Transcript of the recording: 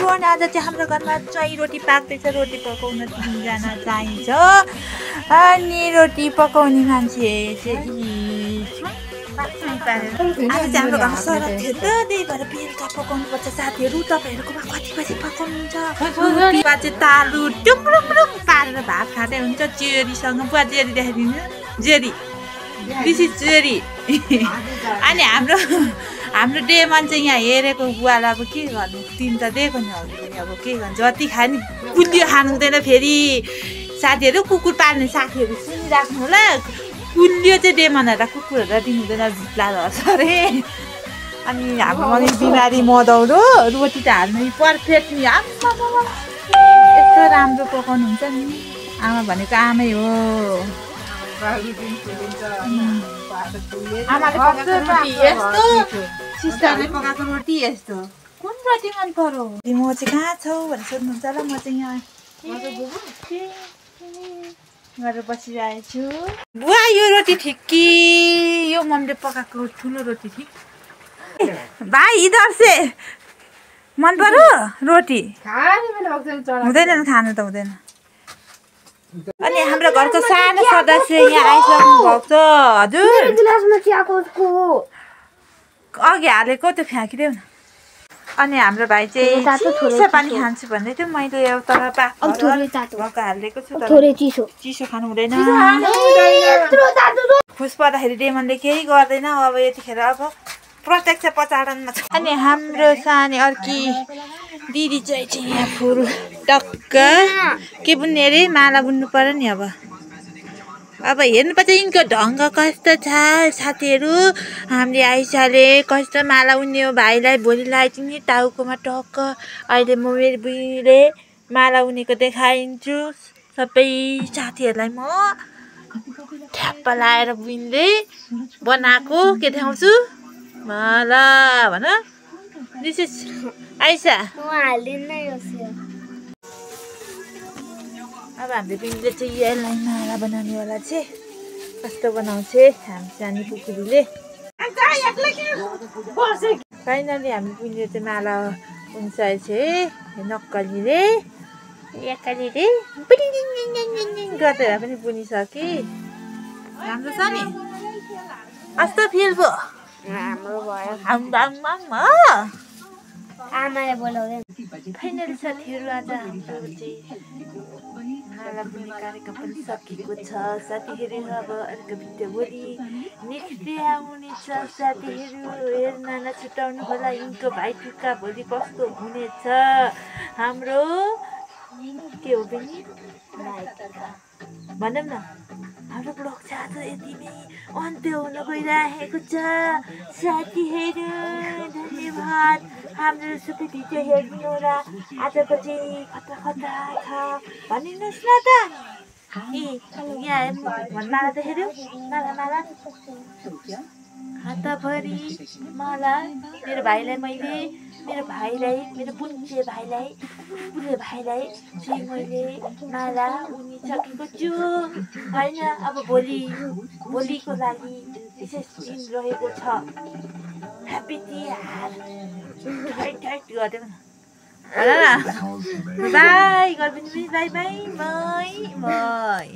Everyone आज चाहिँ हाम्रो घरमा चाहिँ रोटी पाक्दैछ। रोटी पकाउन 3 जना चाहिन्छ अनि रोटी पकाउने मान्छे चाहिँ आज चाहिँ हाम्रो घरमा सरत थियो त, त्यही भएर बेलुका पकाउनुपर्छ। साथीहरू तपाईँहरूकोमा कति बजी पकाउनुहुन्छ? रोटीमा चाहिँ तालु टुङरुङ पारेर भात खाँदै हुन्छ जेरीसँग। बुवा जेरी देखाइदिनु, जेरी दिस इज जेरी। अनि हाम्रो डेमन चाहिँ यहाँ हेरेको बुवालाई अब के गर्नु, तिन त दिएको नि अब के गर्नु, जति खायो नि कुल्लियो खानु हुँदैन फेरि। साथीहरू कुकुर पाल्ने साथीहरू सुनिराख्नु होला, कुल्लियो चाहिँ डेमनहरूलाई कुकुरहरूलाई दिनु हुँदैन, झुट्ला झर्छ अरे। अनि हाम्रो मम्मी बिमारी मदौरो रोटी त हाल्नु पर्फेक्ट नि। यस्तो राम्रो पकाउनुहुन्छ नि, आमा भनेको आमै हो। आमाले पकाएको रोटी यस्तो, सिस्टरले पकाएको रोटी यस्तो। कुन रोटी मन पर्यो? म चाहिँ कहाँ छौ भनेर सोध्नुहुन्छ ल। म चाहिँ यहाँ गरेर बसिरहेको छु। बुवा यो रोटी ठिक कि यो मम्मीले पकाएको ठुलो रोटी ठिक? भाइ इधर से मन पर्यो रोटी? हुँदैन खानु त हुँदैन। अनि हाम्रो घरको सानो सदस्य यहाँ आइसक्नु भएको छ। हजुर अघि हालेको त्यो फ्याँकिदेऊ न। अनि हाम्रो भाइ चाहिँ चिसो पानी खान्छु भन्दै थियो, मैले एउटा भर्खर हालिदिएको छु। चिसो खानु हुँदैन, खुस पर्दाखेरि डेमनले केही गर्दैन। अब यतिखेर अब प्रत्यक्ष प्रचारणमा छ। अनि हाम्रो सानो अर्की दिदी चाहिँ यहाँ फुल टक्क के बुन्ने अरे, माला बुन्नु पर्यो नि। अब हेर्नुपर्छ यिनको ढङ्ग कस्तो छ। साथीहरू हामीले आइसाले कस्तो माला उन्ने हो भाइलाई, भोलिलाई चाहिँ टाउकोमा टक्क। अहिले म मेरो बुढीले माला उनेको देखाइदिन्छु सबै साथीहरूलाई। म ठ्याप्प लाएर बुइनले बनाएको के देखाउँछु माला भन। This is Aisa. अब हाम्रो बिन्दुले चाहिँ यसलाई माला बनाउनेवाला चाहिँ कस्तो बनाउँछ हाम्रो सानो कुकुरीले। फाइनली हाम्रो बिन्दुले चाहिँ माला बुनिसकेको छ नक्कलीले। एक्कालीले गर्दा पनि बुनिसके। राम्रो छ नि, कस्तो फिल भयो? राम्रो भयो। आमाले बोलाउँदैन। फाइनली साथीहरू आज हाम्रो चाहिँ माला बुन्ने कार्यक्रम पनि सकिएको छ। साथीहरू अब अर्को भिडियो भोलि नेक्स्ट डे आउनेछ। साथीहरू हेर्न नछुटाउनु होला यिनको भाइटिका भोलि कस्तो हुनेछ। हाम्रो के हो पनि भनौँ न, हाम्रो ब्लग चाहिँ आज यति नै अन्त्य हुन गइरहेको छ। साथीहरू धन्यवाद हाम्रो सबै भिडियो हेर्नु र आजको चाहिँ खतरा खतरा छ भनिदिनुहोस् न त। यहाँ माला त हेऱ्यौ, माला हातभरि माला। मेरो भाइलाई मैले, मेरो बुच्चे भाइलाई चाहिँ मैले माला उनिसकेको छु होइन। अब भोलिको लागि विशेष दिन रहेको छ। ह्याप्पी तिहार गरिदेऊ न। बाई गरिदिनु, बाई बाई बाई बाई।